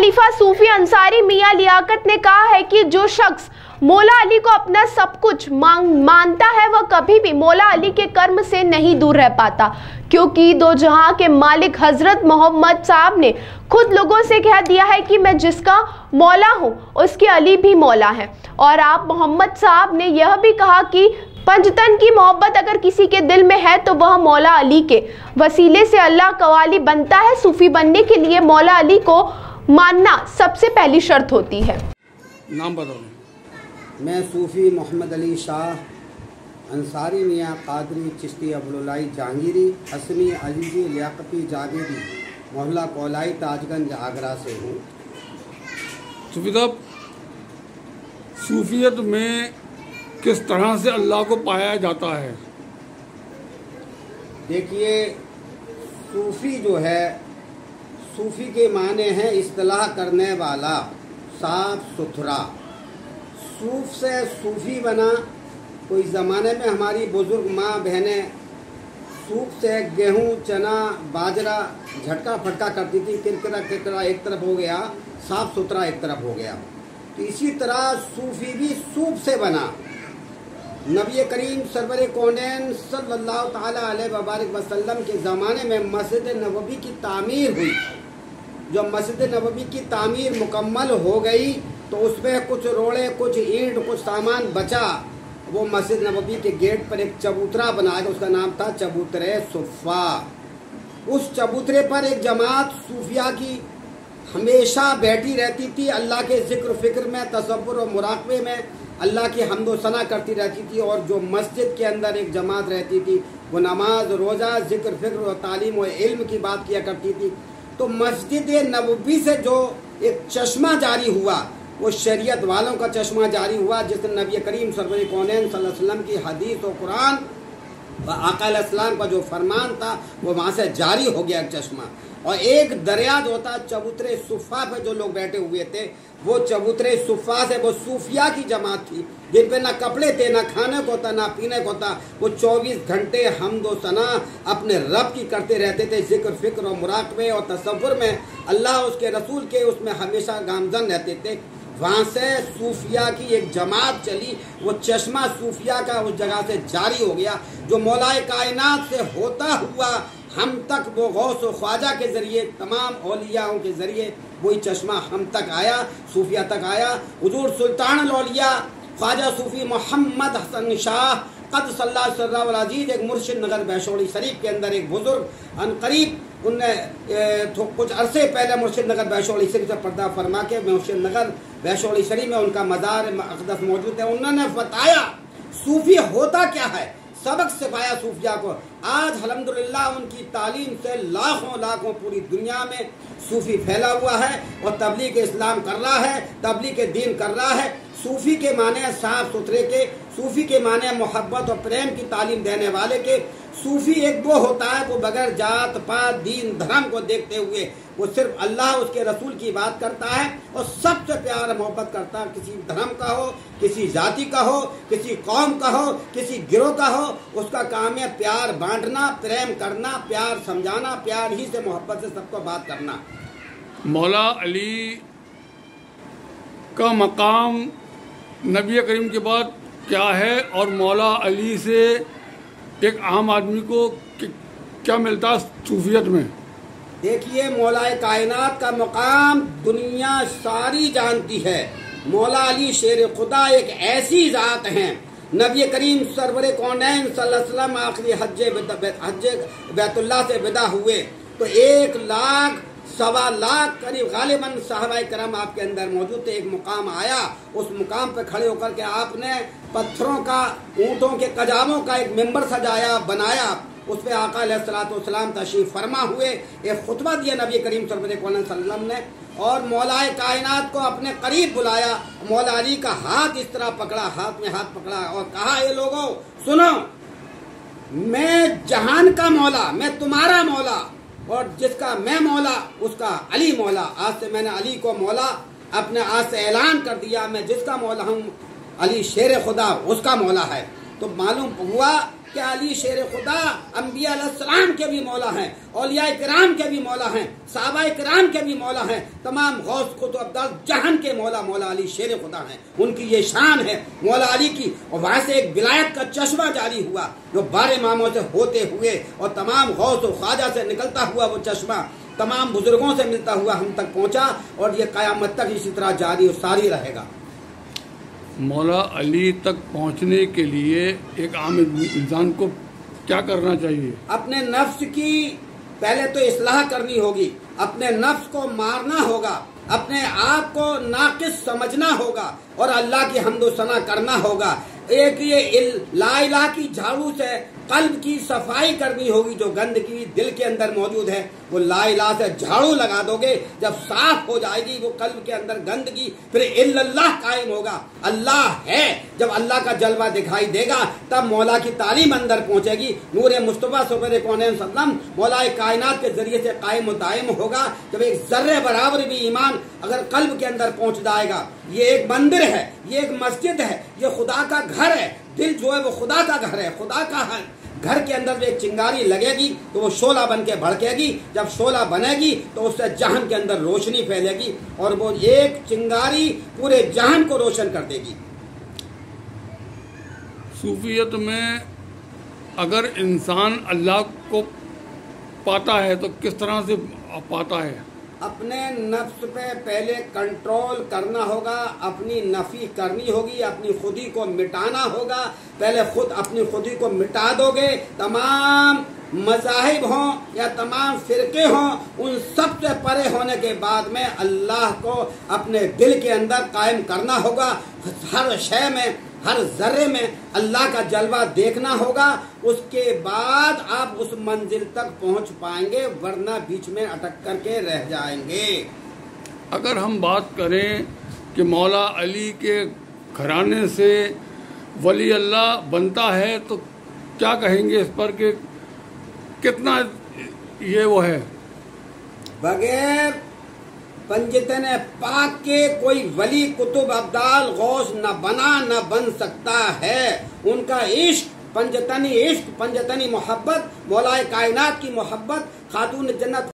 खलीफा सूफी अंसारी मियां लियाकत ने कहा है कि जो शख्स मौला अली को अपना सब कुछ मानता है वह कभी भी मौला अली के कर्म से नहीं दूर रह पाता, क्योंकि दो जहां के मालिक हजरत मोहम्मद साहब ने खुद लोगों से कह दिया है कि मैं जिसका मौला हूं उसके अली भी मौला है। और आप मोहम्मद साहब ने यह भी कहा कि पंजतन की मोहब्बत अगर किसी के दिल में है तो वह मौला अली के वसीले से अल्लाह का वाली बनता है। सूफी बनने के लिए मौला अली को मानना सबसे पहली शर्त होती है। नाम बताओ। मैं सूफ़ी मोहम्मद अली शाह अंसारी मियाँ कादरी चिश्ती अब्दुल्लाई जहांगीरी हसनी अजीज़ी लियाकती जावेदी मोहल्ला कोलाई ताजगंज आगरा से हूँ। सूफी साहब, सूफियत में किस तरह से अल्लाह को पाया जाता है? देखिए, सूफ़ी जो है, सूफ़ी के माने हैं इस्तिलाह करने वाला, साफ सुथरा। सूफ से सूफ़ी बना। कोई ज़माने में हमारी बुज़ुर्ग माँ बहनें सूफ से गेहूँ चना बाजरा झटका फटका करती थी, किरकिरा किरकिरा एक तरफ हो गया, साफ सुथरा एक तरफ हो गया। तो इसी तरह सूफ़ी भी सूफ से बना। नबी करीम सरवर कौनैन सल्लल्लाहु ताला अलैहि वसल्लम के ज़माने में मस्जिद नबवी की तामीर हुई। जब मस्जिद नबवी की तामीर मुकम्मल हो गई तो उसमें कुछ रोड़े, कुछ ईंट, कुछ सामान बचा। वो मस्जिद नबवी के गेट पर एक चबूतरा बनाया गया, उसका नाम था चबूतरे सुफ़ा। उस चबूतरे पर एक जमात सूफिया की हमेशा बैठी रहती थी, अल्लाह के जिक्र फिक्र में, तसव्वुर और मुराक़बे में अल्लाह की हम्द व सना करती रहती थी। और जो मस्जिद के अंदर एक जमात रहती थी वो नमाज, रोज़ा, जिक्र फिक्र और तालीम और इल्म की बात किया करती थी। तो मस्जिद नबवी से जो एक चश्मा जारी हुआ वो शरीयत वालों का चश्मा जारी हुआ, जिसने नबी करीम सरवर कौनैन सल्लल्लाहु अलैहि वसल्लम की हदीस और कुरान व आका अलैहिस्सलाम का जो फरमान था वो वहाँ से जारी हो गया एक चश्मा। और एक दरिया जो होता चबूतरे सुफ़ा पे जो लोग बैठे हुए थे, वो चबूतरे सुफ़ा से वो सूफिया की जमात थी, जिन पे ना कपड़े थे, ना खाने को था, ना पीने को था। वो 24 घंटे हम्द व सना अपने रब की करते रहते थे, जिक्र फिक्र और मुराक़बे और तसव्वुर में अल्लाह उसके रसूल के उसमें हमेशा गामज़न रहते थे। वहाँ से सूफिया की एक जमात चली, वो चश्मा सूफिया का उस जगह से जारी हो गया, जो मौलाए कायनात से होता हुआ हम तक वो गौस व ख्वाजा के ज़रिए, तमाम औलियाओं के ज़रिए वही चश्मा हम तक आया, सूफिया तक आया। हुजूर सुल्तान औलिया ख्वाजा सूफी मोहम्मद हसन शाह क़द्दसल्लाहु सिर्रहु अज़ीज़ एक मुर्शिद नगर बैशोड़ी शरीफ के अंदर एक बुजुर्ग अनकरीब उनने कुछ अरसे पहले मुर्शिद नगर बैशोड़ी शरीफ से पर्दा फरमा के मुर्शिद नगर बैशोड़ी शरीफ में उनका मज़ार अक़दस मौजूद है। उन्होंने बताया सूफी होता क्या है, सबक सिखाया सूफिया को। आज अल्हम्दुलिल्लाह उनकी तालीम से लाखों लाखों पूरी दुनिया में सूफी फैला हुआ है और तबलीग इस्लाम कर रहा है, तबलीग दीन कर रहा है। सूफी के माने साफ सुथरे के, सूफी के माने मोहब्बत और प्रेम की तालीम देने वाले के। सूफी एक वो होता है वो बगैर जात पात दीन धर्म को देखते हुए वो सिर्फ अल्लाह उसके रसूल की बात करता है और सबसे प्यार मोहब्बत करता है। किसी धर्म का हो, किसी जाति का हो, किसी कौम का हो, किसी गिरोह का हो, उसका काम है प्यार बांटना, प्रेम करना, प्यार समझाना, प्यार ही से मोहब्बत से सबको बात करना। मौला अली का मकाम नबी करीम के बाद क्या है और मौला अली से एक आम आदमी को क्या मिलता है सूफियत में? देखिए, मौलाए कायनात का मकाम दुनिया सारी जानती है। मौला अली शेर खुदा एक ऐसी ज़ात हैं। नबी करीम सरवर कौनैन सल्लल्लाहु अलैहि वसल्लम आखिरी हज बैतुल्लाह से विदा हुए तो 1 लाख सवा लाख करीब गालिबन साहबाए करम आपके अंदर मौजूद थे। एक मुकाम आया, उस मुकाम पर खड़े होकर के आपने पत्थरों का, ऊँटों के कजामों का एक मिंबर सजाया, बनाया। उस पर आका अलैहिस्सलाम तशरीफ फरमा हुए, एक खुतबा दिया नबी करीम सल्लल्लाहु अलैहि वसल्लम ने और मौलाए कायनात को अपने करीब बुलाया। मौला अली का हाथ इस तरह पकड़ा, हाथ में हाथ पकड़ा और कहा, ये लोगों सुनो, मैं जहान का मौला, मैं तुम्हारा मौला और जिसका मैं मौला उसका अली मौला। आज से मैंने अली को मौला अपने आज से ऐलान कर दिया, मैं जिसका मौला हूँ अली शेर खुदा उसका मौला है। تو معلوم ہوا کہ علی شیر خدا انبیاء علیہ السلام کے بھی مولا ہیں، اولیاء کرام کے بھی مولا ہیں، صحابہ کرام کے بھی مولا ہیں، تمام غوث قطب ابدال جہان کے مولا مولا علی شیر خدا ہیں۔ ان کی یہ شان ہے مولا علی کی، اور وہاں سے ایک ولایت کا چشمہ جاری ہوا جو 12 اماموں سے ہوتے ہوئے اور تمام غوث و خواجہ سے نکلتا ہوا وہ چشمہ تمام بزرگوں سے ملتا ہوا ہم تک پہنچا، اور یہ قیامت تک اسی طرح جاری و ساری رہے گا۔ مولا علی تک پہنچنے کے لیے ایک عام انسان کو کیا کرنا چاہیے؟ اپنے نفس کی پہلے تو اصلاح کرنی ہوگی، اپنے نفس کو مارنا ہوگا، اپنے آپ کو ناقص سمجھنا ہوگا اور اللہ کی حمد و ثنا کرنا ہوگا۔ ایک یہ لا الہ کی جھاڑو سے قلب کی صفائی کرنی ہوگی، جو گندگی دل کے اندر موجود ہے وہ لا الہ سے جھاڑو لگا دو گے، جب صاف ہو جائے گی وہ قلب کے اندر گندگی، پھر اللہ قائم ہوگا، اللہ ہے۔ جب اللہ کا جلوہ دکھائی دے گا تب مولا کی تعلیم اندر پہنچے گی، نور مصطفیٰ سرور کونین صلی اللہ علیہ وسلم مولا کائنات کے ذریعے سے قائم و دائم ہوگا۔ جب ایک ذرے برابر بھی ایمان اگر قلب کے اندر پہنچ جائے گا، یہ ایک مندر ہے، یہ ایک مسجد ہے، یہ خدا کا گھر ہے، دل جو ہے وہ خدا کا گھر ہے، خدا کا ہے۔ گھر کے اندر ایک چنگاری لگے گی تو وہ شعلہ بن کے بھڑکے گی، جب شعلہ بنے گی تو اس سے جہان کے اندر روشنی پھیلے گی اور وہ ایک چنگاری پورے جہان کو روشن کر دے گی۔ صوفیت میں اگر انسان اللہ کو پاتا ہے تو کس طرح سے پاتا ہے؟ اپنے نفس پہ پہلے کنٹرول کرنا ہوگا، اپنی نفی کرنی ہوگی، اپنی خودی کو مٹانا ہوگا۔ پہلے خود اپنی خودی کو مٹا دو گے، تمام مذاہب ہوں یا تمام فرقے ہوں، ان سب سے پرے ہونے کے بعد میں اللہ کو اپنے دل کے اندر قائم کرنا ہوگا۔ ہر شے میں، ہر ذرے میں اللہ کا جلوہ دیکھنا ہوگا، اس کے بعد آپ اس منزل تک پہنچ پائیں گے، ورنہ بیچ میں اٹک کر کے رہ جائیں گے۔ اگر ہم بات کریں کہ مولا علی کے گھرانے سے ولی اللہ بنتا ہے تو کیا کہیں گے اس پر کہ کتنا یہ وہ ہے؟ بغیر پنجتن پاک کے کوئی ولی قطب ابدال غوث نہ بنا نہ بن سکتا ہے۔ ان کا عشق، پنجتنی عشق، پنجتنی محبت، مولا کائنات کی محبت، خاتون جنت